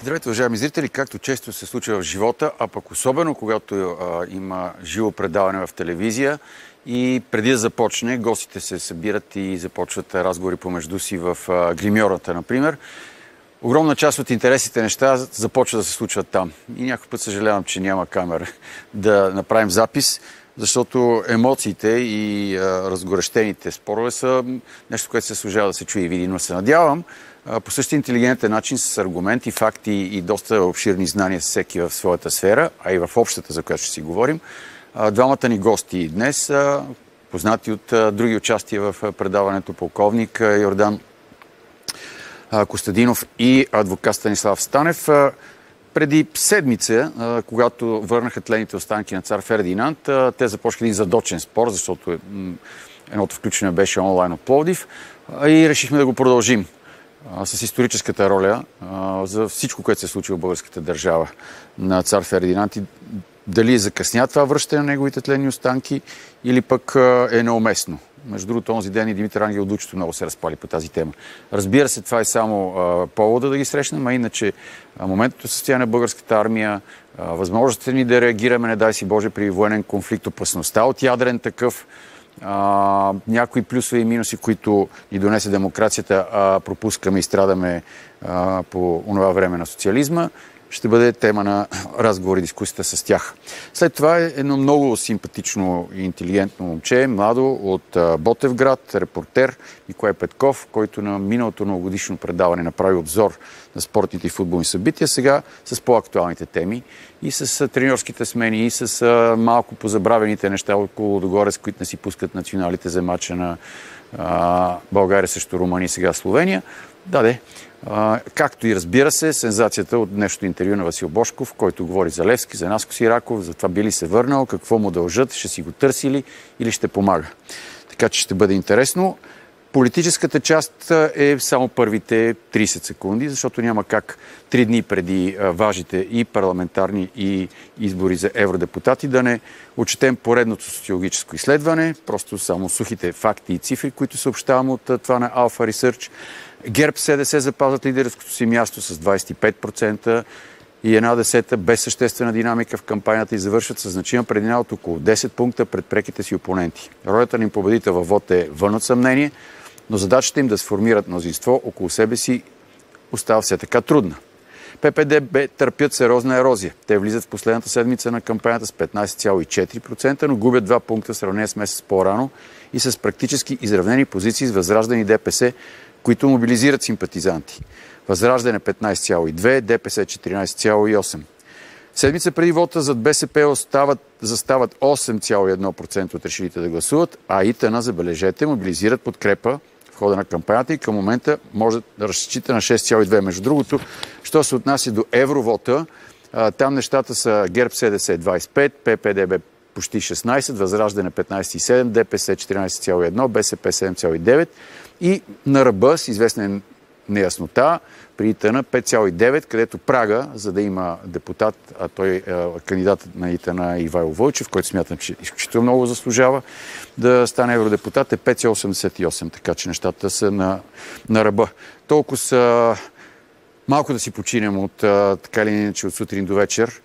Здравейте, уважаеми зрители! Както често се случва в живота, а пък особено когато има живо предаване в телевизия и преди да започне, гостите се събират и започват разговори помежду си в гримьорната, например. Огромна част от интересните неща започва да се случват там. И някой път съжалявам, че няма камера да направим запис, защото емоциите и разгорещените спорове са нещо, което се служава да се чуе и види. Но се надявам по същия интелигентен начин, с аргументи, факти и доста обширни знания всеки в своята сфера, а и в общата, за която ще си говорим. Двамата ни гости днес, познати от други участия в предаването, полковник Йордан Костадинов и адвокат Станислав Станев. Преди седмица, когато върнаха тлените останки на цар Фердинанд, те започнаха един задочен спор, защото едното включване беше онлайн от Пловдив и решихме да го продължим с историческата роля за всичко, което се е случило в българската държава на цар Фердинанд и дали закъсня това връщане на неговите тленни останки или пък е неуместно. Между другото, онзи ден и Димитър Ангел Дучето много се разпали по тази тема. Разбира се, това е само повода да ги срещнем, а иначе моментното състояние на българската армия, възможността ни да реагираме, не дай си Боже, при военен конфликт, опасността от ядрен такъв, някои плюсове и минуси, които ни донесе демокрацията, пропускаме и страдаме по онова време на социализма, ще бъде тема на разговор и дискусията с тях. След това е едно много симпатично и интелигентно момче, младо от Ботевград, репортер Николай Петков, който на миналото новогодишно предаване направи обзор на спортните и футболни събития, сега с по-актуалните теми и с треньорските смени, и с малко позабравените неща около догоре, с които не си пускат националите за мача на България срещу Румъния и сега Словения. Както и разбира се, сензацията от днешното интервю на Васил Божков, който говори за Левски, за Наско Сираков, за това би ли се върнал, какво му дължат, ще си го търсили или ще помага. Така че ще бъде интересно. Политическата част е само първите 30 секунди, защото няма как 3 дни преди важните и парламентарни и избори за евродепутати да не отчетем поредното социологическо изследване, просто само сухите факти и цифри, които съобщавам от това на Alpha Research. ГЕРБ СДС запазват лидерското си място с 25% и 1/10 без съществена динамика в кампанията и завършват с значима преднина от около 10 пункта пред преките си опоненти. Ролята им победител във вод е вън от съмнение, но задачата им да сформират мнозинство около себе си остава все така трудна. ППДБ търпят сериозна ерозия. Те влизат в последната седмица на кампанията с 15,4%, но губят 2 пункта в сравнение с месец по-рано и с практически изравнени позиции с Възраждане и ДПС, които мобилизират симпатизанти. Възраждане 15,2%, ДПС 14,8%. Седмица преди вота зад БСП застават 8,1% от решилите да гласуват, а ИТН, забележете, мобилизират подкрепа в хода на кампанията и към момента може да разчита на 6,2%. Между другото, що се отнася до евровота, там нещата са ГЕРБ СДС 25%, ППДБ почти 16%, Възраждане 15,7%, ДПС 14,1%, БСП 7,9% и на ръба с известна неяснота при ИТН 5,9%, където прага, за да има депутат, а той е кандидатът на ИТН Ивайло Вълчев, който смятам, че изключително много заслужава да стане евродепутат, е 5,88%, така че нещата са на ръба. Толкова са малко да си починем от така или иначе от сутрин до вечер.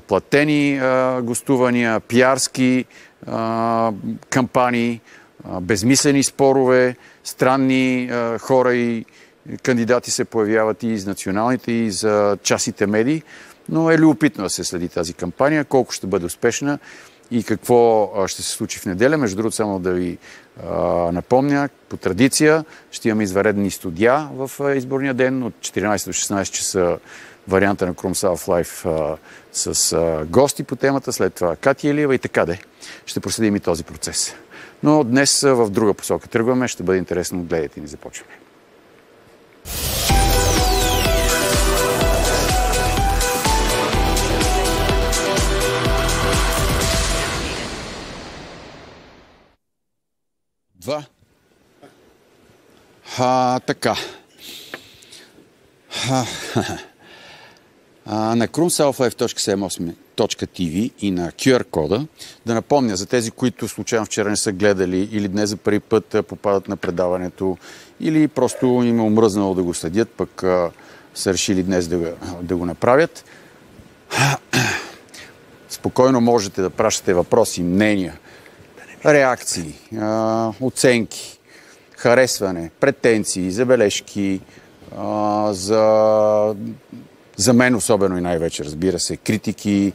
Платени гостувания, пиарски кампании, безмислени спорове, странни хора и кандидати се появяват и из националните, и за частните медии, но е любопитно да се следи тази кампания, колко ще бъде успешна и какво ще се случи в неделя. Между другото, само да ви напомня, по традиция ще имаме извънредни студия в изборния ден от 14 до 16 часа варианта на Крумсалов Лайф с гости по темата, след това Катя Илиева и така де. Ще проследим и този процес. Но днес в друга посока тръгваме, ще бъде интересно, гледайте ни, започваме. Така. На krumsaloflife.78.tv и на QR кода да напомня за тези, които случайно вчера не са гледали или днес за първи път попадат на предаването или просто им е омръзнало да го следят, пък са решили днес да го направят. Спокойно можете да пращате въпроси, мнения, реакции, оценки, харесване, претенции, забележки, за мен особено и най-вече, разбира се, критики,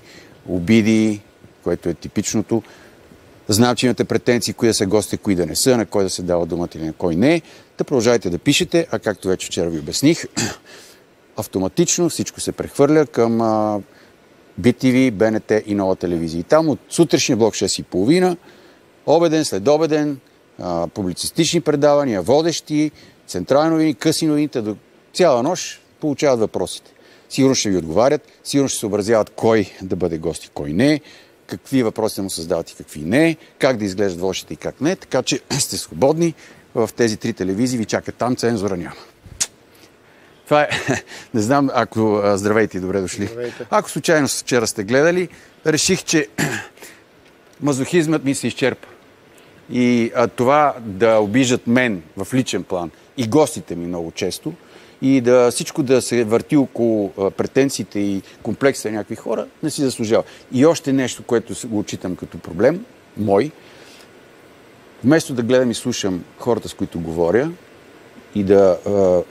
обиди, което е типичното. Знам, че имате претенции, кои да са гости, кои да не са, на кой да се дава думата или на кой не. Да продължайте да пишете, а както вече вчера ви обясних, автоматично всичко се прехвърля към BTV, БНТ и Нова телевизия. И там от сутрешния блок 6:30, обеден, следобеден, публицистични предавания, водещи, централни новини, къси новините, до цяла нощ получават въпросите. Сигурно ще ви отговарят, сигурно ще се съобразяват кой да бъде гост и кой не, какви въпроси да му създават и какви не, как да изглеждат водещите и как не, така че сте свободни. В тези 3 телевизии ви чака там, цензура няма. Това е, не знам, ако здравейте и добре дошли. Здравейте. Ако случайно вчера сте гледали, реших, че мазохизмът ми се изчерпа. И това да обижат мен в личен план и гостите ми много често, и всичко да се върти около претенциите и комплекса на някакви хора, не си заслужава. И още нещо, което го отчитам като проблем, мой, вместо да гледам и слушам хората, с които говоря, и да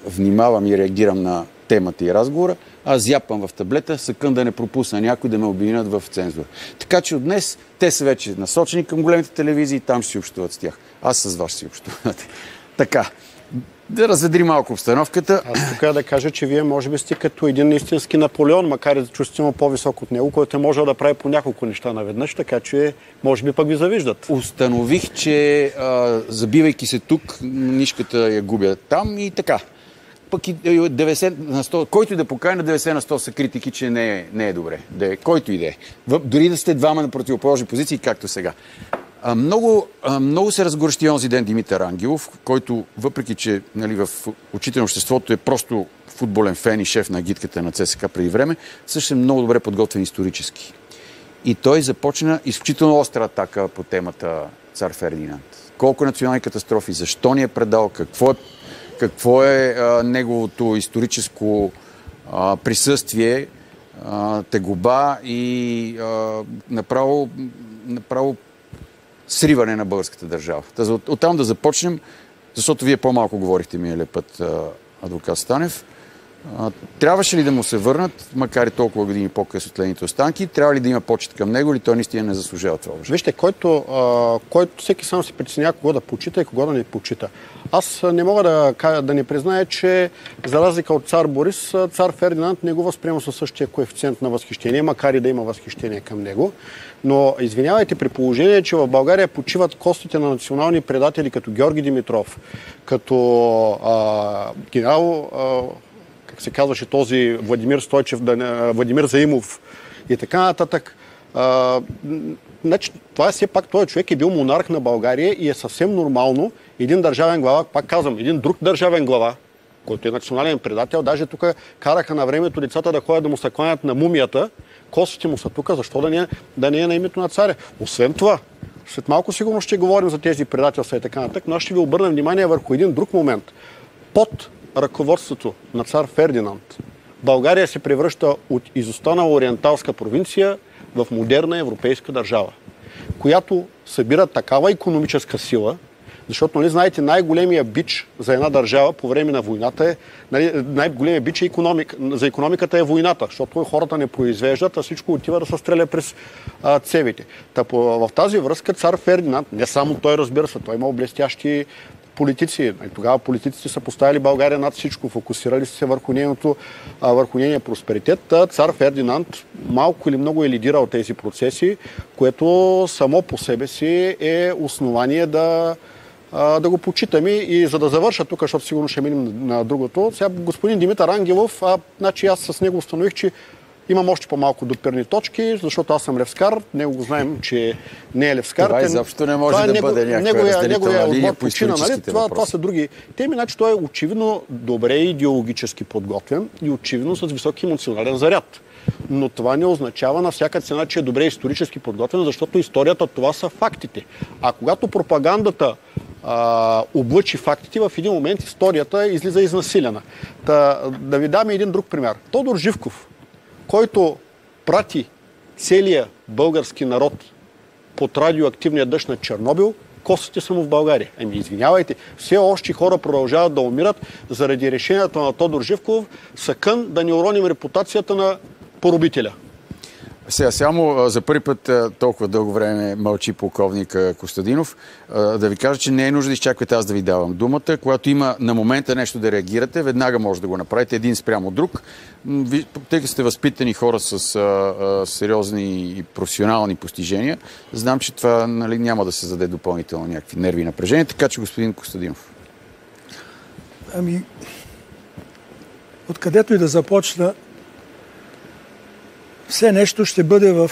внимавам и реагирам на темата и разговора, аз зяпам в таблета, съкън да не пропусна някой да ме обвинят в цензура. Така че от днес те са вече насочени към големите телевизии и там ще си общуват с тях. Аз с вас ще си общуват. Така, да разведри малко обстановката. Аз тук да кажа, че вие може би сте като един истински Наполеон, макар и да чувствително по-висок от него, който е можел да прави по няколко неща наведнъж, така че може би пък ви завиждат. Установих, че забивайки се тук, нишката я губя там и така. Пък и 90 на 100, който и да покаже на 90 на 100 са критики, че не е добре. Който и да е. Дори да сте двама на противоположни позиции, както сега. Много се разгорещи онзи ден Димитър Ангелов, който, въпреки че в очите на обществото е просто футболен фен и шеф на агитката на ЦСКА преди време, също е много добре подготвен исторически. И той започна изключително остра атака по темата цар Фердинанд. Колко национални катастрофи, защо ни е предал, какво е неговото историческо присъствие, тегоба и направо сриване на българската държава. Оттам да започнем, защото вие по-малко говорихте миналия път, адвокат Станев. Трябваше ли да му се върнат, макар и толкова години по-късно тлените останки, трябва ли да има почет към него или той наистина не заслужава това? Вижте, който всеки сам се преценява кого да почита и кого да не почита. Аз не мога да не призная, че за разлика от цар Борис, цар Фердинанд не го възприема със същия коефициент на възхищение, макар и да има възхищение към него. Но извинявайте, при положение, че в България почиват костите на национални предатели като Георги Димитров, като генерал, как се казваше този Владимир Стойчев, Владимир Заимов и така нататък. Значи, това е все пак, този човек е бил монарх на България и е съвсем нормално един държавен глава, пак казвам, един друг държавен глава, който е национален предател, даже тук караха на времето децата да ходят да му се кланят на мумията, костите му са тук, защо да не е на името на царя. Освен това, след малко сигурно ще говорим за тези предателства и така нататък, но аз ще ви обърна внимание върху един друг момент. Под ръководството на цар Фердинанд България се превръща от изостанала ориенталска провинция в модерна европейска държава, която събира такава икономическа сила, защото, нали, знаете, най-големия бич за една държава по време на войната е, най-големия бич за икономиката е войната, защото хората не произвеждат, а всичко отива да се стреля през цевите. В тази връзка цар Фердинанд, не само той, разбира се, той има блестящи политици. Тогава политиците са поставили България над всичко, фокусирали се върху нейния просперитет. Цар Фердинанд малко или много е лидирал тези процеси, което само по себе си е основание да го почитаме. И за да завърша тук, защото сигурно ще минем на другото, сега господин Димитър Ангелов, значи аз с него установих, че имам още по-малко допирни точки, защото аз съм левскар. Него го знаем, че не е левскар. Това изобщо не може да бъде някаква разделителна линия по историческите въпроси. Това са други теми. Значи той е очевидно добре идеологически подготвен и очевидно с висок емоционален заряд. Но това не означава на всяка цена, че е добре исторически подготвено, защото историята това са фактите. А когато пропагандата облъчи фактите, в един момент историята излиза изнасилена. Да ви дам един друг пример. Тодор Живков, който прати целия български народ под радиоактивния дъжд на Чернобил, костите са му в България. Извинявайте, все още хора продължават да умират заради решението на Тодор Живков, съкън да не уроним репутацията на поробителя. Сега, само за първи път толкова дълго време мълчи полковник Костадинов. Да ви кажа, че не е нужда да изчаквате аз да ви давам думата. Когато има на момента нещо да реагирате, веднага може да го направите един спрямо друг. Тъй като сте възпитани хора с сериозни и професионални постижения, знам, че това няма да се заде допълнително някакви нерви и напрежения. Така че, господин Костадинов. Откъдето и да започна, все нещо ще бъде в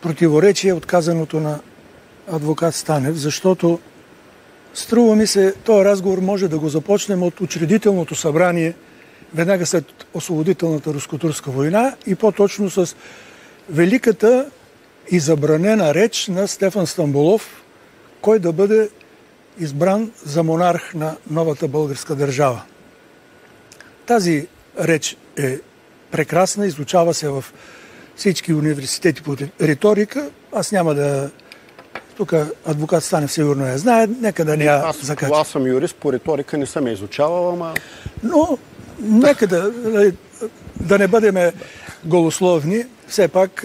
противоречие от казаното на адвокат Станев, защото струва ми се, този разговор може да го започнем от учредителното събрание веднага след освободителната руско-турска война и по-точно с великата и забранена реч на Стефан Стамболов, кой да бъде избран за монарх на новата българска държава. Тази реч е прекрасна, изучава се в всички университети по риторика. Аз няма да... Тук адвокат Станев сигурно я знае, нека да не я закача. Аз съм юрист, по риторика не съм я изучавал, ама... Но нека да не бъдем голословни. Все пак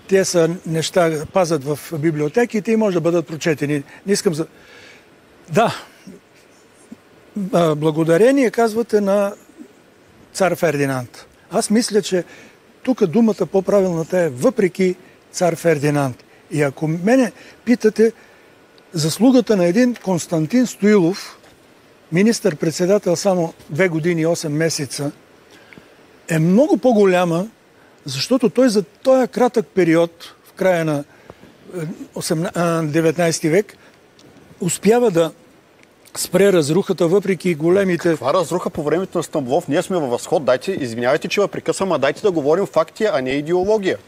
те са неща, пазят в библиотеките и може да бъдат прочетени. Не искам за... Да, благодарение, казвате, на цар Фердинанд. Аз мисля, че тук думата по-правилната е въпреки цар Фердинанд. И ако мене питате, заслугата на един Константин Стоилов, министър-председател само 2 години и 8 месеца, е много по-голяма, защото той за този кратък период, в края на 19 век, успява да спре разрухата, въпреки големите... Каква разруха по времето на Стамболов? Ние сме във възход. Извинявайте, че прекъсвам, а дайте да говорим факти, а не идеология.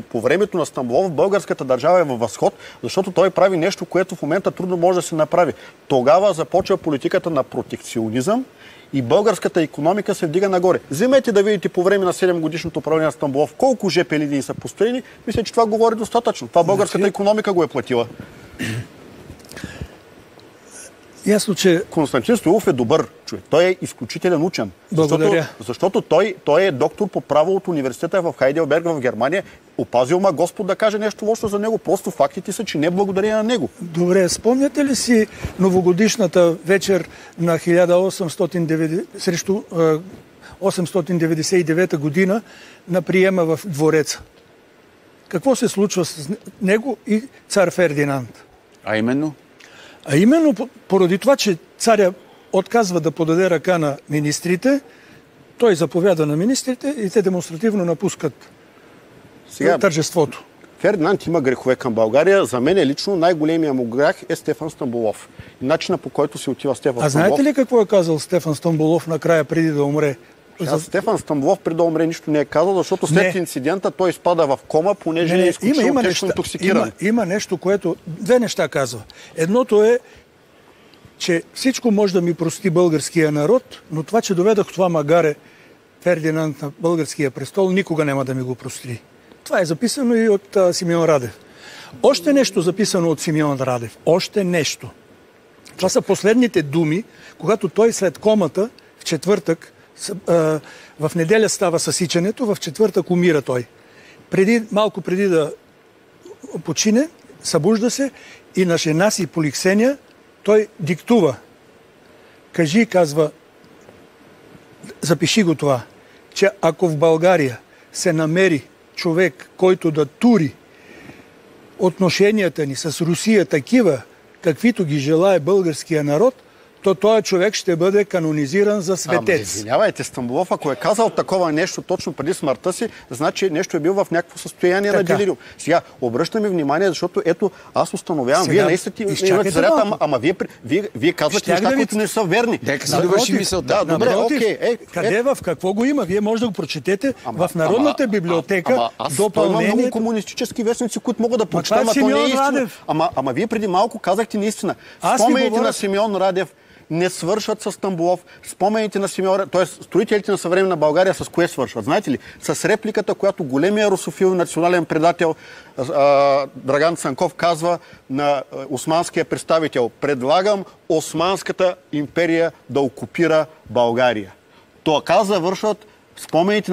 По времето на Стамболов българската държава е във възход, защото той прави нещо, което в момента трудно може да се направи. Тогава започва политиката на протекционизъм и българската икономика се вдига нагоре. Вземете да видите по време на 7-годишното управление на Стамболов колко ЖП линии са построени. Мисля, че това говори достатъчно. Това българската икономика го е платила. Ясно, че... Константин Стоилов е добър човек. Той е изключителен учен. Благодаря. Защото той е доктор по право от университета в Хайделберг в Германия. Опазил ма Господ да каже нещо лошо за него. Просто фактите са, че не благодарение на него. Добре, спомняте ли си новогодишната вечер на 899 година на приема в двореца? Какво се случва с него и цар Фердинанд? А именно? А именно поради това, че царя отказва да подаде ръка на министрите, той заповяда на министрите и те демонстративно напускат тържеството. Фердинанд има грехове към България. За мен лично най-големия му грях е Стефан Стамболов. И начина, по който се отива Стефан Стамболов. А знаете ли какво е казал Стефан Стамболов накрая преди да умре? Стефан Стамболов преди да умре нищо не е казал, защото след инцидента той изпада в кома, понеже е изключително тежко интоксикиран. Има нещо, което... Две неща казва. Едното е, че всичко може да ми прости българския народ, но това, че доведах това магаре Фердинанд на българския престол, никога няма да ми го прости. Това е записано и от Симеон Радев. Още нещо записано от Симеон Радев. Още нещо. Това са последните думи, когато той след комата в четвъртък, в неделя става съсичането, в четвъртък умира той. Малко преди да почине, събужда се и на жена си Поликсения той диктува. Кажи, казва, запиши го това, че ако в България се намери човек, който да тури отношенията ни с Русия такива, каквито ги желае българския народ, то този човек ще бъде канонизиран за светец. Извинявайте, Стамболов, ако е казал такова нещо точно преди смъртта си, значи нещо е бил в някакво състояние на делириум. Сега, обръщаме внимание, защото ето, аз установявам, вие наистина имате заряд, ама вие казвате неща, които не са верни. Нека се довърши мисълта. Да, добре, окей. Къде, в какво го има? Вие може да го прочетете в Народната библиотека. Допълнението... Има много комунистически вестници, които могат да прочетам, а то не е истина. Ама вие преди малко казахте наистина. Спомените на Симеон Радев не свършват с Стамболов. Спомените на Симеон Радев, т.е. строителите на съвременна България с кое свършват? Знаете ли? С репликата, която големия русофил, национален предател Драган Цанков казва на османския представител: предлагам Османската империя да окупира България. Така завършват спомените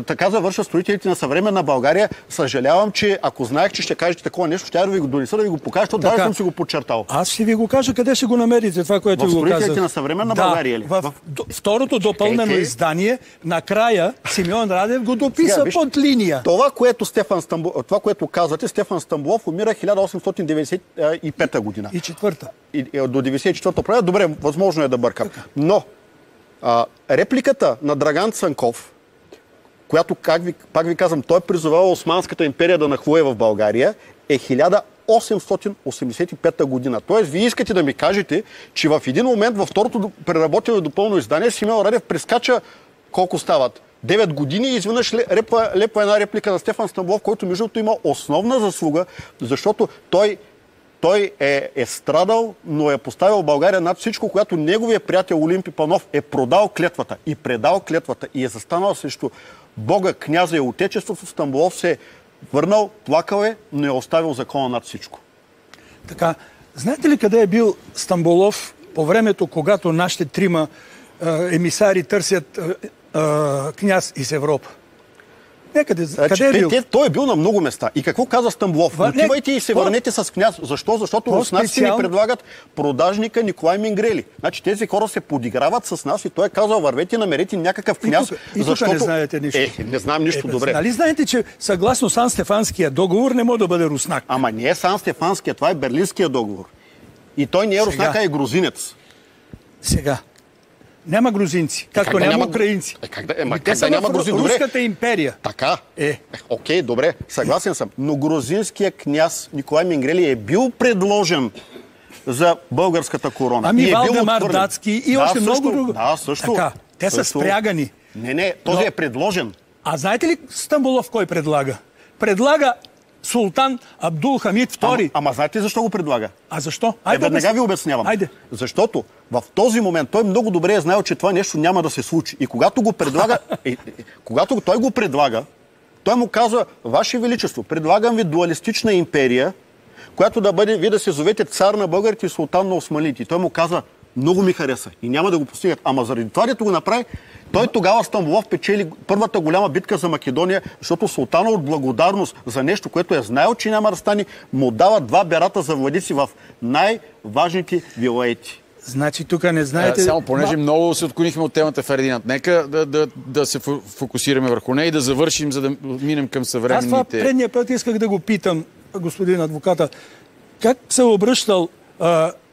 така завършват строителите на съвременна България. Съжалявам, че ако знаех, че ще кажете такова нещо, ще да ви го донеса, да ви го покажа, защото даже съм си го подчертал. Аз ще ви го кажа къде ще го намерите, това, което ви го казах. В строителите на съвременна България ли? В второто допълнено издание, накрая Симеон Радев го дописа под линия. Това, което казвате, Стефан Стамболов умира 1895 година. И четвърта. До 94-та правя. Добре, възможно е да бъркам. Но репликата на Драган Цанков, която, пак ви казвам, той призовава Османската империя да нахлуе в България, е 1885 година. Тоест, вие искате да ми кажете, че в един момент във второто преработено допълно издание Симеон Радев прескача колко стават? 9 години и изведнъж лепва една реплика на Стефан Стамболов, който между другото има основна заслуга, защото той е страдал, но е поставил България над всичко, когато неговия приятел Олимпи Панов е продал клетвата и предал клетвата и е застанал срещу Бога, княза и отечеството. Стамболов се е върнал, плакал е, но е оставил закона над всичко. Така, знаете ли къде е бил Стамболов по времето, когато нашите трима емисари търсят княз из Европа? Къде е бил? Той е бил на много места. И какво каза Стамболов? Отивайте и се върнете с княз. Защо? Защото руснаците ни предлагат продажника Николай Мингрели. Значи тези хора се подиграват с нас и той е казал: вървете, намерете някакъв княз. И тук не знаете нищо. Не знам нищо добре. Нали знаете, че съгласно Сан-Стефанския договор не може да бъде руснак? Ама не е Сан-Стефанския, това е Берлинския договор. И той не е руснак, а е грузинец. Сега. Няма грузинци, както няма украинци. Те са в Руската империя. Така? Окей, добре, съгласен съм. Но грузинският княз Николай Мингрели е бил предложен за българската корона. Ами Валдемар Датски и още много друго. Да, също. Така, те са спрягани. Не, този е предложен. А знаете ли Стамболов кой предлага? Предлага Султан Абдул Хамид II. Ама знаете защо го предлага? А защо? Веднага ви обяснявам. Защото в този момент той много добре е знаел, че това нещо няма да се случи. И когато го предлага, когато той го предлага, той му казва: Ваше Величество, предлагам ви дуалистична империя, която да бъде, вие да се зовете цар на българите и султан на османите. И той му казва: много ми хареса и няма да го постигат. Ама заради това, дето го направи, той тогава Стамболов печели първата голяма битка за Македония, защото султана от благодарност за нещо, което е знаел, че няма да стане, му дава 2 берата за владици в най-важните вилаети. Значи тук не знаете... Само понеже много се отклонихме от темата Фердинанд. Нека да се фокусираме върху нея и да завършим, за да минем към съвременните... Аз това предния път исках да го питам, господин адвоката, как се обръщал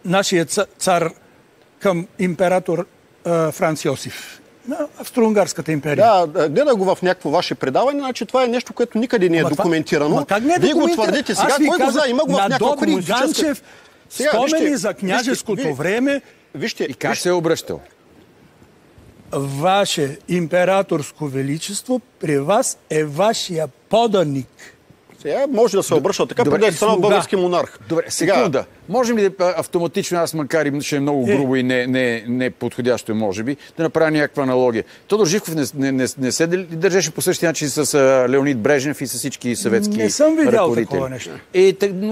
нашия цар към император Франц Йосиф на Австро-Унгарската империя? Да, гледа го в някакво ваше предаване, значи това е нещо, което никъде не е документирано. Вие го твърдите сега, кой го знае, има го в някаква комунистическа... Спомени за княжеското време. Вижте, и как се е обръщал? Ваше императорско величество, при вас е вашия поданик. Сега може да се обръща така, преди да е станал български монарх. Добре, секунда. Можем ли да автоматично, аз макар и ще е много грубо и не подходящо, може би, да направя някаква аналогия? Тодор Живков не се държеше по същия начин с Леонид Брежнев и с всички съветски ръководители. Не съм видял такова нещо.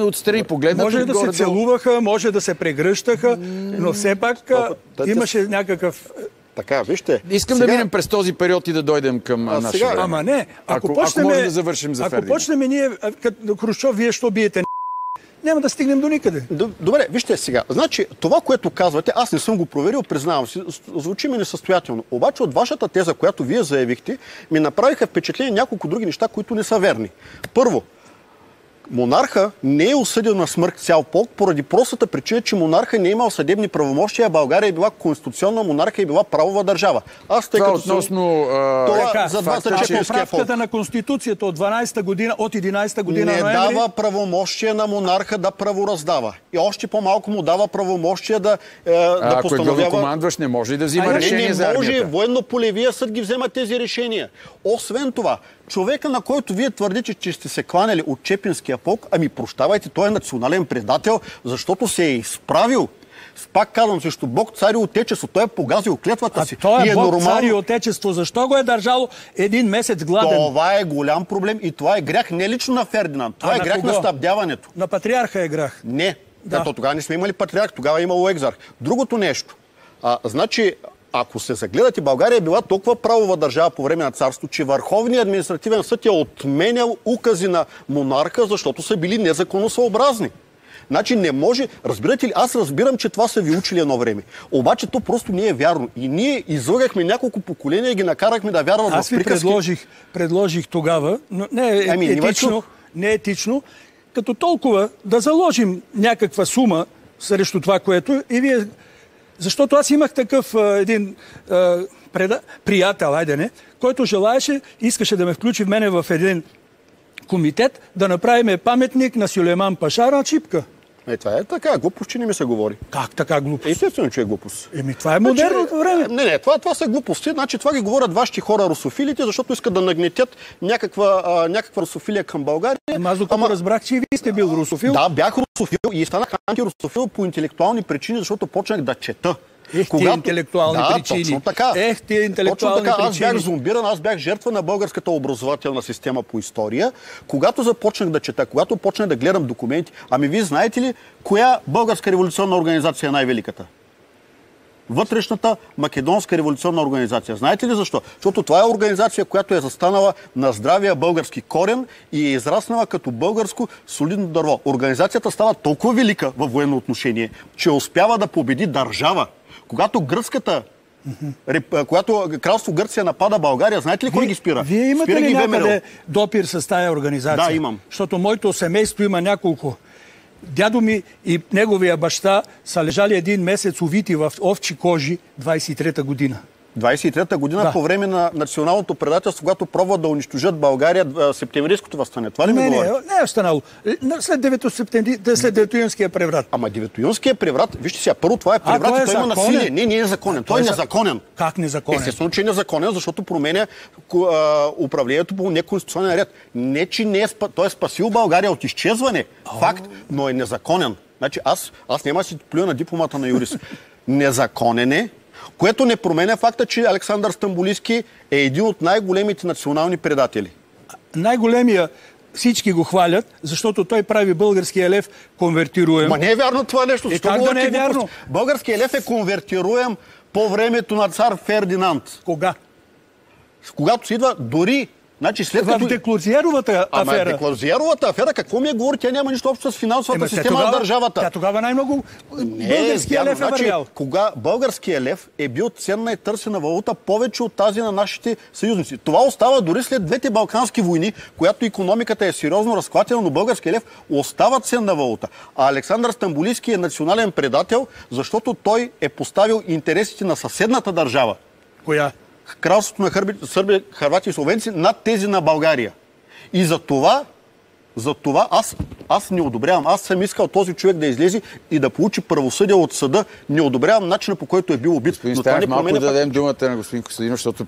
Отстрани погледнато... Може да се целуваха, може да се прегръщаха, но все пак имаше някакъв... Така, вижте. Искам да минем през този период и да дойдем към нашия време. Ама не, ако може да завършим за Фердинанд. Ако почнем ние, като Хрущов, вие що биете няма да стигнем до никъде. Добре, вижте сега. Значи, това, което казвате, аз не съм го проверил, признавам си, звучи ми несъстоятелно. Обаче от вашата теза, която вие заявихте, ми направиха впечатление няколко други неща, които не са верни. Първо, Монарха не е осъден на смърт цял полк поради простата причина, че монарха не е имал съдебни правомощия, а България е била конституционна монарха и била правова държава. Аз тъй като относно за 24-ския полк. Поправката на Конституцията от 12-та година, от 11-та година не ноември... дава правомощия на монарха да правораздава. И още по-малко му дава правомощия да постановява... Ако е главнокомандващ, не може ли да взима решение за армията? Не може. Военно-полевия съд ги взема тези решения. Освен това, човека, на който вие твърдите, че сте се кланяли от Чепинския полк, ами прощавайте, той е национален предател, защото се е изправил. Пак казвам, срещу Бог, цар и отечество. Той е погазил клетвата си. Той е Бог, нормално... цар и отечество. Защо го е държало един месец гладен? Това е голям проблем и това е грях не лично на Фердинанд. Това е грях на снабдяването. На патриарха е грях. Не. Да. Тогава не сме имали патриарх, тогава е имало екзарх. Другото нещо. Значи, ако се загледате, България е била толкова правова държава по време на царство, че Върховният административен съд е отменял укази на монарха, защото са били незаконосъобразни. Значи не може... Разбирате ли? Аз разбирам, че това са ви учили едно време. Обаче то просто не е вярно. И ние излъгахме няколко поколения и ги накарахме да вярват в приказки. Аз ви предложих тогава, но не е етично, като толкова да заложим някаква сума срещу това, което и вие... Защото аз имах такъв един приятел, който желаеше, искаше да ме включи в мене в един комитет, да направим паметник на Сюлейман Паша на Чипка. Това е така, глупост, че не ми се говори. Как така глупост? Естествено, че е глупост. Това е модерното време. Не, това са глупости. Значи това ги говорят вашите хора русофилите, защото искат да нагнетят някаква русофилия към България. Аз докато разбрах, че и вие сте бил русофил. Да, бях русофил и станах антирусофил по интелектуални причини, защото почнах да чета. Тия интелектуални причини. Точно така. Тия интелектуални причини. Аз бях зомбиран, аз бях жертва на българската образователна система по история. Когато започнах да чета, когато почнах да гледам документи, ами вие знаете ли, коя българска революционна организация е най-великата? Вътрешната македонска революционна организация. Знаете ли защо? Защото това е организация, която е застанала на здравия български корен и е израснала като българско солидно дърво. Организацията става толкова велика във военно отношение, че успява да победи държава. Когато когато кралство Гърция напада България, знаете ли кой ги спира? Вие имате ли някъде допир с тая организация? Да, имам. Защото моето семейство има няколко. Дядо ми и неговия баща са лежали един месец увити в овчи кожи 23-та година. 23-та година, по време на националното предателство, когато пробват да унищожат България, септемврийското въстане. Това ли ми говори? Не е останало. След 9-юнския преврат. Ама 9-юнския преврат, вижте сега, първо това е преврат и той има насилие. Не е законен. Той е незаконен. Как незаконен? Естествено, че е незаконен, защото променя управлението по неконституционен ред. Не, че той е спасил България от изчезване. Факт, но е незаконен. Значи аз няма да си плюя на дипломата на юрист. Незаконен е, което не променя факта, че Александър Стамболийски е един от най-големите национални предатели. Най-големия, всички го хвалят, защото той прави българския лев конвертируем. Ма не е вярно това нещо. Как да не е вярно? Българския лев е конвертируем по времето на цар Фердинанд. Кога? Когато се идва дори... Значи в Деклозиеровата афера. Деклозиеровата афера, какво ми говори? Тя няма нищо общо с финансовата система на държавата. Тя тогава най-много българския лев е вървял. Кога българския лев е бил ценна и търсена валута повече от тази на нашите съюзници. Това остава дори след двете балкански войни, която икономиката е сериозно разклатена, но българския лев остава ценна валута. А Александър Стамболийски е национален предател, защото той е поставил интересите на съседната държава. Коя? Кралството на Сърбия, Хърватия и Словенци над тези на България. И за това аз не одобрявам. Аз съм искал този човек да излезе и да получи правосъдие от съда. Не одобрявам начина, по който е бил убит. Господин Станев, малко да дадем думата на господин Костадинов, защото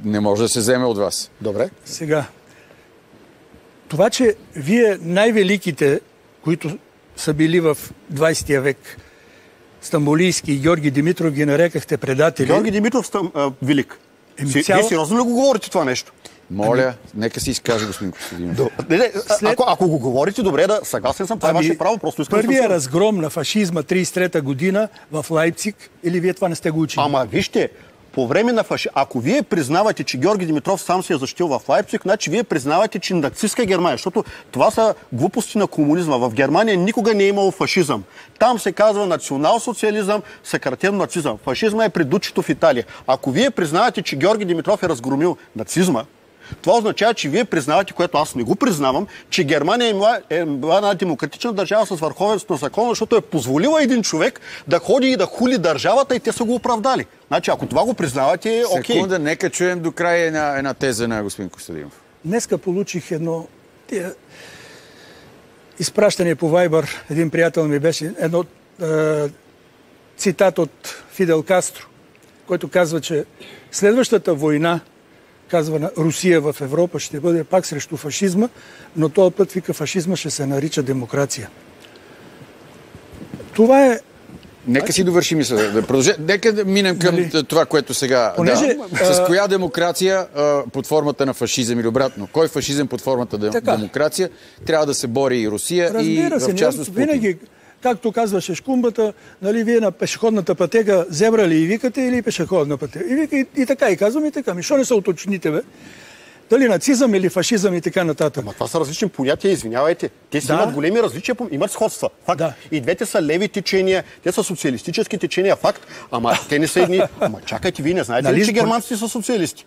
не може да се вземе от вас. Добре. Сега, това, че вие най-великите, които са били в 20 век, Стамболийски и Георги Димитров, ги нарекахте предатели. Георги Димитров велик. Вие сериозно ли го говорите това нещо? Моля, нека си изкаже господин Костадинов. Ако го говорите, добре, съгласен съм, това е ваше право, просто искам. Първия разгром на фашизма 33-та година в Лайпциг, или вие това не сте го учили? Ама вижте, по време на ако вие признавате, че Георги Димитров сам се е защитил в Лайпциг, значи вие признавате, че нацистска Германия, защото това са глупости на комунизма. В Германия никога не е имало фашизъм. Там се казва национал-социализъм, съкратен нацизъм. Фашизма е пред дучето в Италия. Ако вие признавате, че Георги Димитров е разгромил нацизма, Това означава, че вие признавате, което аз не го признавам, че Германия е била една демократична държава с върховенството на закона, защото е позволила един човек да ходи и да хули държавата и те са го оправдали. Значи, ако това го признавате, окей. Секунда, нека чуем до края една теза на господин Костадинов. Днеска получих едно изпращане по Вайбър. Един приятел ми беше едно цитат от Фидел Кастро, който казва, че следващата война, казва на Русия в Европа, ще бъде пак срещу фашизма, но този път, вика, фашизма ще се нарича демокрация. Това е... Нека си довърши мисля. Да продължи. Нека да минем към това, което сега... Понеже, С коя демокрация под формата на фашизъм или обратно? Кой фашизъм под формата на демокрация трябва да се бори и Русия и в частност Путин? Винаги, както казваше Шкумбата, нали, вие на пешеходната пътека зебра ли и викате или пешеходна пътека? И вика и така, и казвам и така. Що не се уточните, бе? Дали нацизъм или фашизъм и така нататък. Ама това са различни понятия, извинявайте. Те си имат големи различия, имат сходства. Факт. Да. И двете са леви течения, те са социалистически течения. Факт. Ама те не са едни. Ама чакайте, вие не знаете ли, че германците са социалисти?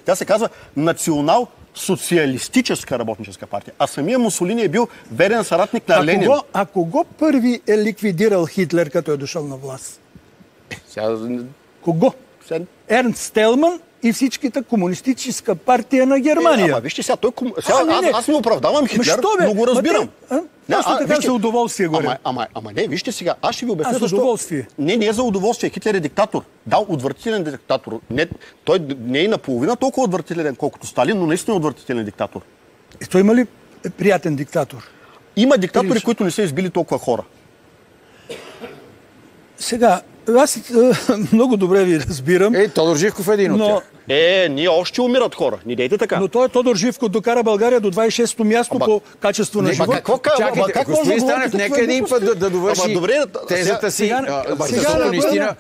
Тя се казва национал-социалистическа работническа партия. А самия Мусолини е бил верен съратник на Ленин. А кого първи е ликвидирал Хитлер, като е дошъл на власт? Кого? Ернст Стелман и всичките комунистическа партия на Германия. Ама вижте сега, аз не оправдавам Хитлер, но го разбирам. Просто така за удоволствие горе. Ама не, вижте сега, аз ще ви обясня защо. Удоволствие. Не е за удоволствие. Хитлер е диктатор. Да, отвратителен диктатор. Той не е наполовина толкова отвратителен, колкото Сталин, но наистина е отвратителен диктатор. Той има ли приятен диктатор? Има диктатори, които не са избили толкова хора. Сега, аз много добре ви разбирам. Тодор Живков е един от тях. Ние още умират хора. Не дейте така. Но той Тодор Живков докара България до 26-то място по качество на живот. Чакайте, господин Станев, нека един път да довърши тезата си. Защото наистина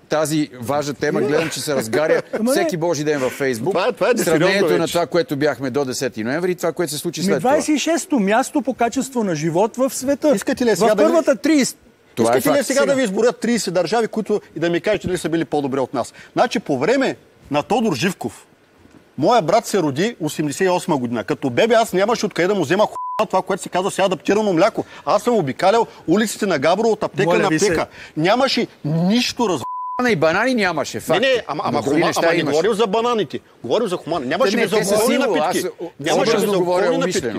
тази важна тема, гледам, че се разгаря всеки божи ден във Фейсбук. Сравнението на това, което бяхме до 10 ноември и това, което се случи след това. 26-то място по качество на живот в света. Искате ли в първата 30. Искате ли сега да ви изборят 30 държави, които и да ми кажете дали са били по-добре от нас? Значи по време на Тодор Живков, моя брат се роди 88 година. Като бебе аз нямаше откъде да му взема това, което се казва сега адаптирано мляко. Аз съм обикалял улиците на Габрово от аптека на аптека. Нямаше нищо и банани нямаше. Факт. Ама не говорим за бананите. Говорим за хумана. Нямаше безалкохолни напитки. Нямаше безалкохолни напитки.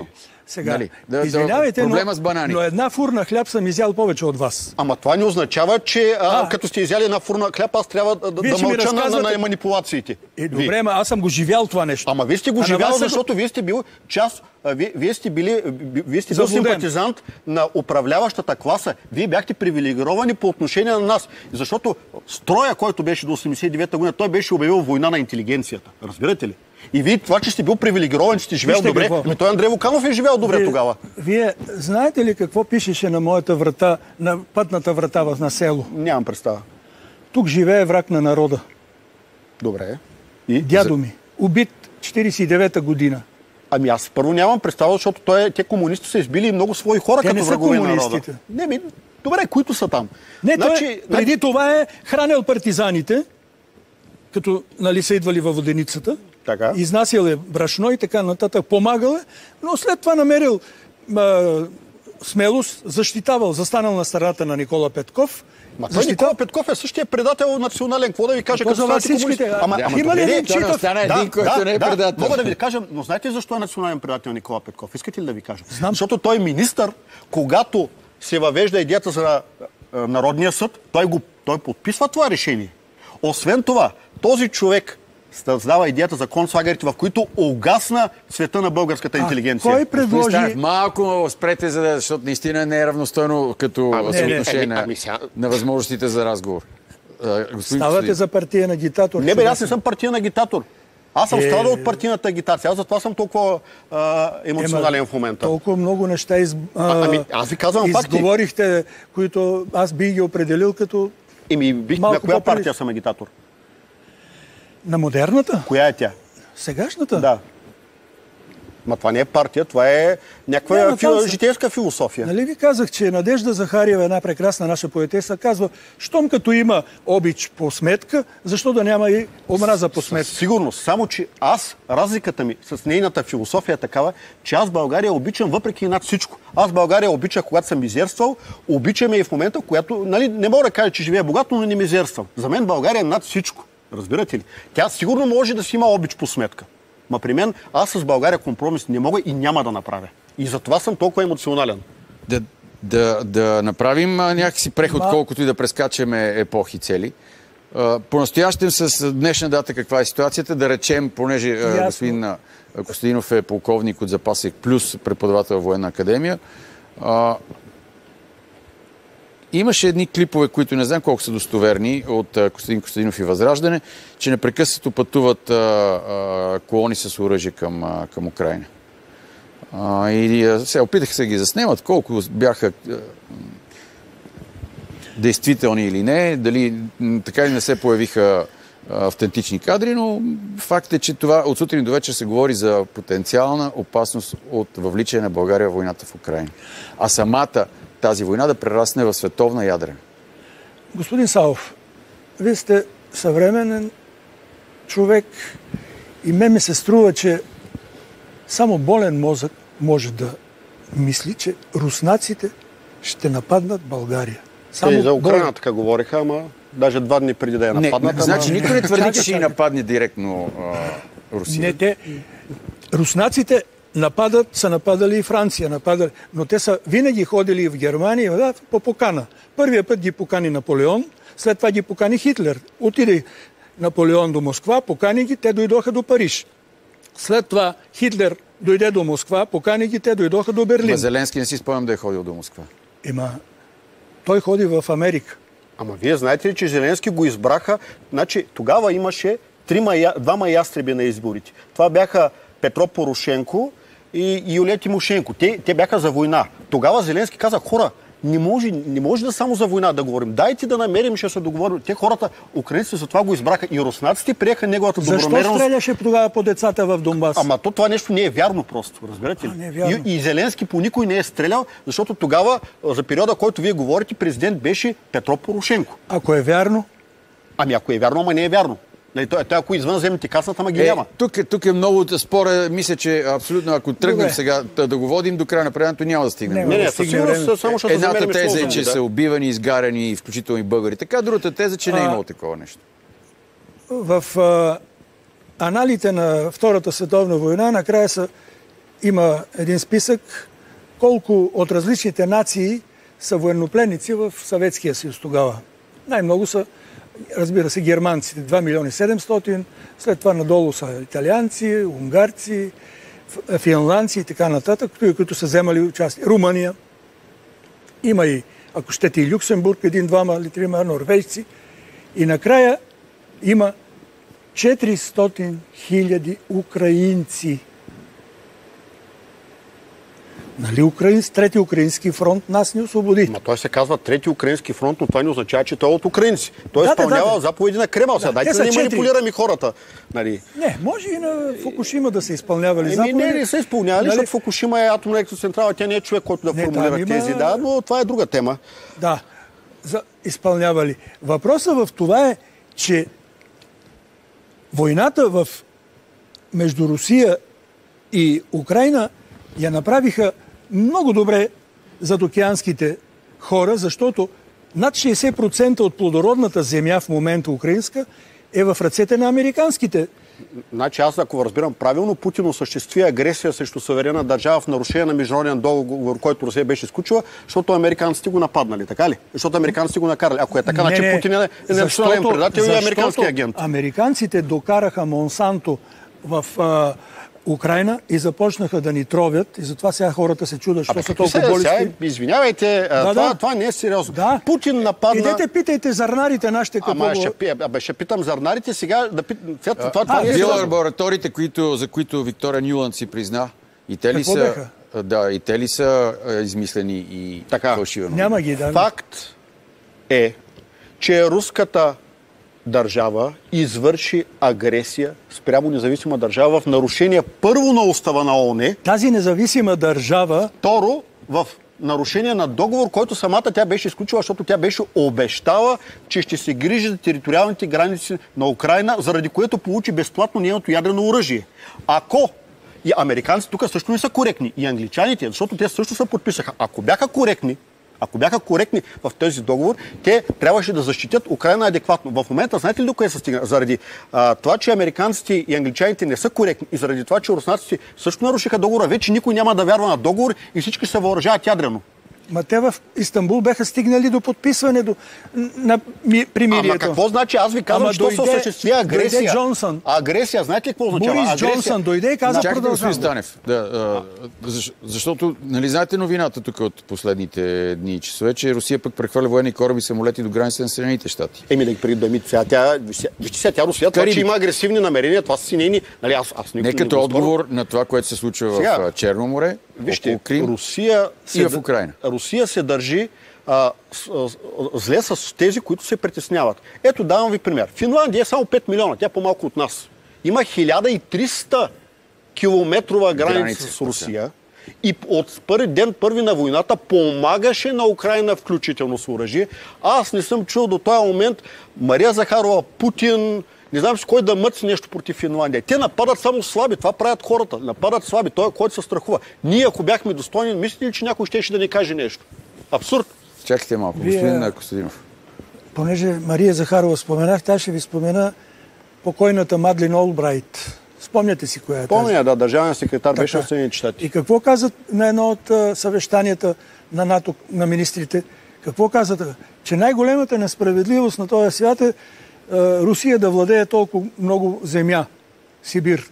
Сега, извинявайте, проблема с банани. Но една фурна хляб съм изял повече от вас. Ама това не означава, че като сте изяли една фурна хляб, аз трябва да мълча на манипулациите. Добре, ама аз съм го живял това нещо. Ама вие сте го живял, защото вие сте бил част, вие сте бил симпатизант на управляващата класа. Вие бяхте привилегировани по отношение на нас. Защото строя, който беше до 89-та година, той беше обявил война на интелигенцията. Разбирате ли? И вие това, че сте бил привилегирован, че сте живял добре, той Андрей Вуканов е живял добре тогава. Вие знаете ли какво пишеше на моята врата, на пътната врата на село? Нямам представа. Тук живее враг на народа. Добре. Дядо ми, убит 49-та година. Ами аз първо нямам представа, защото те комунисти са избили много свои хора като врагове на народа. Добре, които са там. Преди това е хранил партизаните, като са идвали във воденицата, изнасял е брашно и така нататък, помагал е, но след това намерил смелост, защитавал, застанал на страната на Никола Петков. Никола Петков е същия предател национален. Какво да ви кажа, като станете комунисти? Има ли един Читов? който не е предател. Мога да ви кажа, но знаете защо е национален предател Никола Петков? Искате ли да ви кажа? Защото той е министър, когато се въвежда идеята за Народния съд, той подписва това решение. Освен това, този човек създава идеята за концлагерите, в които угасна света на българската интелигенция. Кой предложи... Малко спрете, защото наистина не е равностойно като съотношение на възможностите за разговор. Ставате за партиен агитатор. Не бе, аз не съм партиен агитатор. Аз съм страдал от партийната агитация. Аз затова съм толкова емоционален в момента. Толкова много неща аз ви казвам факти. Изговорихте, които аз бих ги определил като... На коя партия съм агитатор? На модерната? Коя е тя? Сегашната? Да. Ма това не е партия, това е някаква житейска философия. Нали ви казах, че Надежда Захариева, една прекрасна наша поетеса, казва, щом като има обич по сметка, защо да няма и омраза по сметка? Сигурно, само че разликата ми с нейната философия е такава, че аз България обичам въпреки и над всичко. Аз България обичах, когато съм мизерствал, обичаме и в момента, когато, нали, не мога да кажа, че живея богато, но не мизерствам. За мен България е над всичко. Разбирате ли? Тя сигурно може да си има обич по сметка. Ма при мен, аз с България компромис не мога и няма да направя. И затова съм толкова емоционален. Да направим някакси преход, колкото и да прескачаме епохи цели. По-настоящем с днешна дата каква е ситуацията? Да речем, понеже господин Костадинов е полковник от запаса плюс преподавател в Военна академия, имаше едни клипове, които не знам колко са достоверни, от Костадин Костадинов и Възраждане, че непрекъснато пътуват колони с оръжие към Украйна. И се опитаха се ги заснемат, колко бяха действителни или не, дали така и не се появиха автентични кадри, но факт е, че това от сутрин до вечер се говори за потенциална опасност от въвличане на България в войната в Украйна. А самата тази война да прерасне в световна ядрена. Господин Савов, вие сте съвременен човек и ми се струва, че само болен мозък може да мисли, че руснаците ще нападнат България. Те и за Украйна така говориха, ама даже 2 дни преди да я нападнат. Значи никой не твърди, че ще ни нападне директно Русия. Не, руснаците са нападали и Франция, но те са винаги ходили и в Германия по покана. Първия път ги покани Наполеон, след това ги покани Хитлер. Отиде Наполеон до Москва, покани ги, те дойдоха до Париж. След това Хитлер дойде до Москва, покани ги, те дойдоха до Берлин. Ма Зеленски не си спомням да е ходил до Москва. Той ходи в Америка. Ама вие знаете ли, че Зеленски го избраха? Значи тогава имаше 2 ястреби на изборите. Това бяха Петро Порошенко и Юлия Тимошенко. Те бяха за война. Тогава Зеленски каза, хора, не може да само за война да говорим. Дайте да намерим, ще се договорим. Те хората, украинците за това го избраха и руснаците приеха неговата добронамереност. Защо стреляше тогава по децата в Донбас? Ама това нещо не е вярно просто, разбирате ли? И Зеленски по никой не е стрелял, защото тогава, за периода, който вие говорите, президент беше Петро Порошенко. Ако е вярно? Ами ако е вярно, ама не е вярно. Той ако извънземните касата, ама ги няма. Тук е много спора. Мисля, че абсолютно, ако тръгнем сега да го водим до края на предаването, няма да стигнем. Не, само ще едната теза е, че са убивани, изгаряни, включително и българи. Така, другата теза, че не е имало такова нещо. В аналите на Втората световна война накрая има един списък колко от различните нации са военнопленници в Съветския съюз тогава. Най-много са, разбира се, германците, 2 милиона 700, след това надолу са италианци, унгарци, финландци и така нататък, които са вземали участие. Румъния. Има и, ако щете, и Люксембург, 1-2 или 3 норвежци. И накрая има 400 000 украинци. Нали, Трети украински фронт нас не освободи. Ма той се казва Трети украински фронт, но това не означава, че той е от украинци. Той изпълнява заповеди на Кремъл. Дайте да не манипулираме хората. Нали. Не, може и на Фукушима да се изпълнявали заповеди. Не са изпълнявали, защото Фукушима е атомна електроцентрала. Тя не е човек, който да формулира тези, но това е друга тема. Да, изпълнявали. Въпросът в това е, че войната между Русия и Украйна я направиха много добре задокеанските хора, защото над 60% от плодородната земя в момента украинска е в ръцете на американските. Значи аз, ако разбирам правилно, Путин осъществи агресия срещу суверенна държава в нарушение на международен договор, който Русия беше изключила, защото американците го нападнали, така ли? Защото американците го накарали. Ако е така, значи Путин е национален предател и американски агент. Американците докараха Монсанто в Украйна и започнаха да ни тровят и затова сега хората се чудят, защо са толкова болести. Извинявайте, това не е сериозно. Да. Путин нападна... Идете, питайте зърнарите нашите какво... Ще питам зърнарите сега да питам... Бил лабораториите, за които Виктория Нюланд си призна, и те ли какво са... беха? Да, и те ли са измислени и фалшивено? Няма ги, да. Факт е, че руската държава извърши агресия спрямо независима държава в нарушение първо на устава на ООН. Тази независима държава... Второ, в нарушение на договор, който самата тя беше изключила, защото тя беше обещала, че ще се грижи за териториалните граници на Украйна, заради което получи безплатно нейното ядрено оръжие. Ако и американците тук също не са коректни, и англичаните, защото те също се подписаха. Ако бяха коректни в този договор, те трябваше да защитят Украйна адекватно. В момента, знаете ли до кое се стигна? Заради това, че американците и англичаните не са коректни и заради това, че руснаците също нарушиха договора, вече никой няма да вярва на договор и всички се въоръжават ядрено. Ма те в Истанбул бяха стигнали до подписване на примирието. Ама какво значи? Аз ви казвам, че се осъществи агресия. Джонсън. Агресия, знаете ли какво означава? Борис агресия. Джонсън дойде и каза продължавам. Станев, защото, нали знаете новината тук от последните дни и часове, че Русия пък прехвърля военни кораби и самолети до границите на Съединените щати. Вижте сега, тя Русия, това, че има агресивни намерения, това са си нейни... Нали, не като отговор на това, което се случва в Черно море, около Крим и в Украйна. Русия се държи зле с тези, които се притесняват. Ето, давам ви пример. Финландия е само 5 милиона, тя по-малко от нас. Има 1300 километрова граница с Русия и от първи ден, първи на войната, помагаше на Украйна включително с оръжие. Аз не съм чул до този момент Мария Захарова, Путин, не знам си кой да мъци нещо против Финландия. Те нападат само слаби, това правят хората. Нападат слаби, той, който се страхува. Ние, ако бяхме достойни, мислите ли, че някой щеше да ни каже нещо? Абсурд. Чакайте малко, господин Костадинов. Понеже Мария Захарова споменах, тя ще ви спомена покойната Мадлен Олбрайт. Спомняте си коя е тази? Помня, да, държавен секретар беше в Съединените щати. И какво казат на едно от съвещанията на НАТО, на министрите? Какво казат? Че най-големата несправедливост на този свят е Русия да владее толкова много земя, Сибир.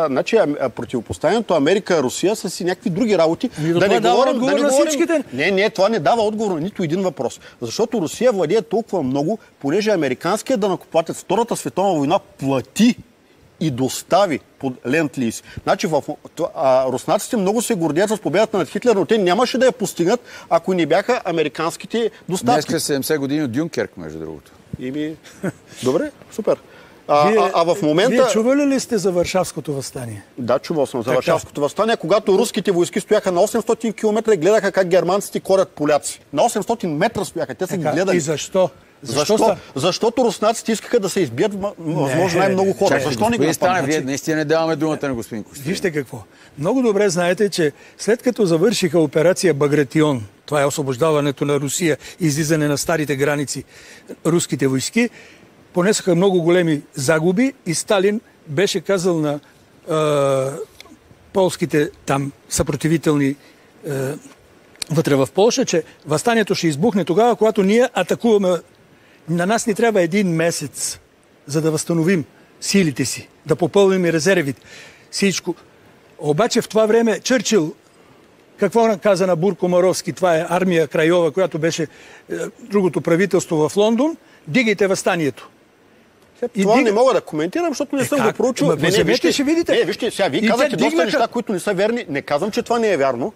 Значи противопоставянето Америка-Русия са си някакви други работи. Не, това не дава отговор на нито един въпрос. Защото Русия владее толкова много, понеже американският данъкоплатец Втората световна война плати и достави под ленд-лиз. Значи руснаците много се гордеят с победата над Хитлер, но те нямаше да я постигнат, ако не бяха американските доставки. Днеска 70 години от Дюнкерк, между другото. Добре, супер. В момента... Вие чували ли сте за Варшавското въстание? Да, чувал съм за Варшавското въстание, когато руските войски стояха на 800 км и гледаха как германците корят поляци. На 800 метра стояха, те са ги гледали. И защо? Защото руснаците искаха да се избият възможно най-много хора. Защо не го стане? Вие наистина не даваме думата на господин Костадинов. Вижте какво. Много добре знаете, че след като завършиха операция Багратион, това е освобождаването на Русия и излизане на старите граници, руските войски понесаха много големи загуби и Сталин беше казал на полските там съпротивителни вътре в Полша, че въстанието ще избухне тогава, когато ние атакуваме. На нас ни трябва 1 месец, за да възстановим силите си, да попълним и резервите. Всичко. Обаче в това време Чърчил, какво каза на Бурко Маровски, това е армия Крайова, която беше другото правителство в Лондон, дигайте въстанието. Това не мога да коментирам, защото не съм го проучил. Ще видите. Вижте, сега вие казахте доста неща, които не са верни. Не казвам, че това не е вярно,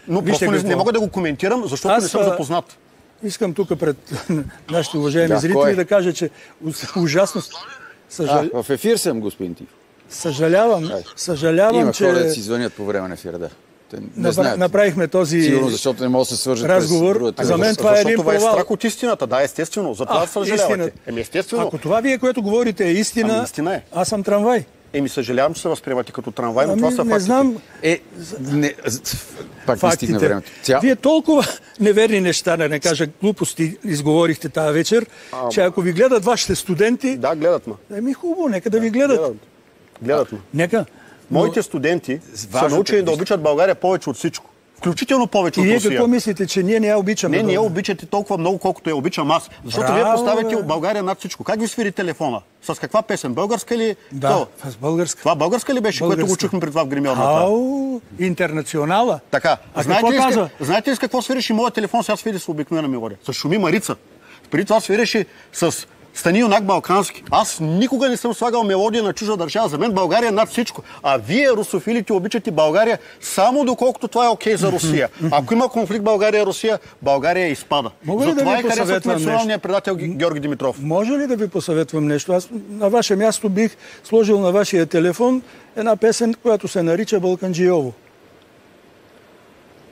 но просто не мога да го коментирам, защото не съм запознат. Искам тук пред нашите уважаеми зрители да кажа, че ужасно... В ефир съм, господин Тив. Съжалявам, че... Има хора да си звънят по време на ефира, да. Направихме този сигурно, защото не може да се свържат разговор. За мен това е един провал. Защото е страх от истината. Да, естествено. Затова съжалявате. Естествено. Ако това вие, което говорите, е истина, аз съм трамвай. Съжалявам, че се възприемате като трамвай, но това са фактите. Не знам. Пак не стигна времето. Вие толкова неверни неща, да не кажа глупости, изговорихте тази вечер, че ако ви гледат вашите студенти... Да, гледат ме. Хубаво, нека да ви гледат. Гледат ме. Нека. Моите студенти са научени да обичат България повече от всичко. Включително повече от Русия. И вие какво мислите, че ние не я обичаме? Не я обичате толкова много, колкото я обичам аз. Защото вие поставяте България над всичко. Как ви свири телефона? С каква песен? Българска ли? Да, с българска. Това българска ли беше, което го чухме пред това в гримьорната? Интернационала. Така. Знаете ли с какво свиреше моят телефон? Сега свири с обикновена мелодия. С Шуми Марица. Преди това свиреше с Стани юнак балкански. Аз никога не съм слагал мелодия на чужда държава. За мен България е над всичко. А вие, русофилите, обичате България само доколкото това е окей за Русия. Ако има конфликт България-Русия, България изпада. Затова и харесват националния предател Георги Димитров. Може ли да ви посъветвам нещо? Аз на ваше място бих сложил на вашия телефон една песен, която се нарича Балканджиово.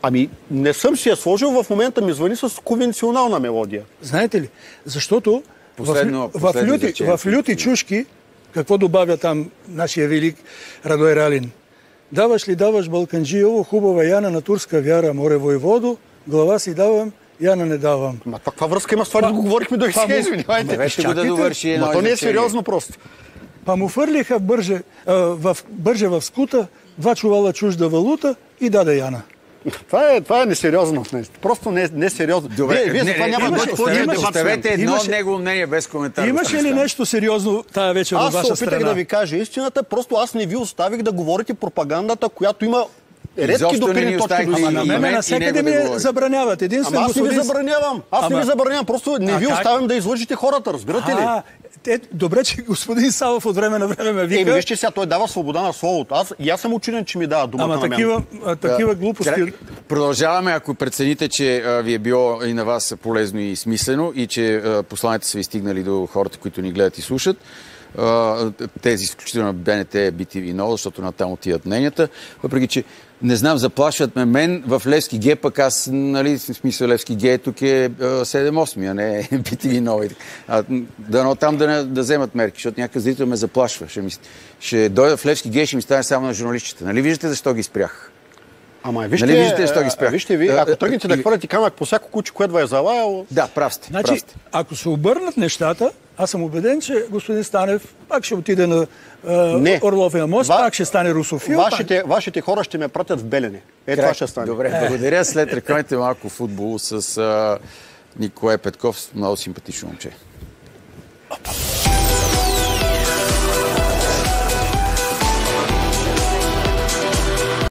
Ами, не съм си я сложил, в момента ми звъни с конвенционална мелодия. Знаете ли? Защото в люти чушки, какво добавя там нашия велик Радой Ралин? Даваш ли даваш Балканджиово, хубава Яна на турска вяра, море войводо, глава си давам, Яна не давам. Ма каква връзка има с това, да го говорихме до сега, извинявайте. Вече го да довърши едно. То не е сериозно просто. Па му фърлиха в бърже в скута, 2 чувала чужда валута и даде Яна. Това е несериозно. Просто не е сериозно. Вие за това няма да оставете едно негово мнение без коментар. Имаше ли нещо сериозно тая вечер от ваша страна? Аз се опитах да ви кажа истината, просто аз не ви оставих да говорите пропагандата, която има редки допирни точки до на мен навсякъде ми забраняват. Ама аз не ви забранявам. Аз не ви забранявам. Просто не ви оставям да излъжите хората, разбирате ли? Добре, че господин Савов от време на време ме вика. Вижте сега, той дава свобода на словото. Аз съм учуден, че ми дава думата на мен. Такива глупости. Продължаваме, ако прецените, че ви е било и на вас полезно и смислено и че посланията са ви стигнали до хората, които ни гледат и слушат. Тези, изключително на БНТ, BTV Нова, защото натам отиват мненията. Въпреки, че не знам, заплашват мен в Левски Г, пък аз, нали, в смисъл Левски Г, тук е 7-8, а не BTV Нова. Дано там да вземат мерки, защото някакъв зрител ме заплашва. Ще дойда в Левски Г, ще ми стане само на журналистите. Нали виждате защо ги спрях? Ама вижте, нали виждате защо ги спрях? Вижте ви, ако тръгнете да хвърляте камък по всяко куче, което е залаял... Да, прав сте. Значи, ако се обърнат нещата, аз съм убеден, че господин Станев пак ще отиде на Орловия мост, пак ще стане русофил. Вашите хора ще ме пратят в Белене. Това ще стане. Добре, благодаря. След рекламите малко футбол с Николай Петков, много симпатично момче.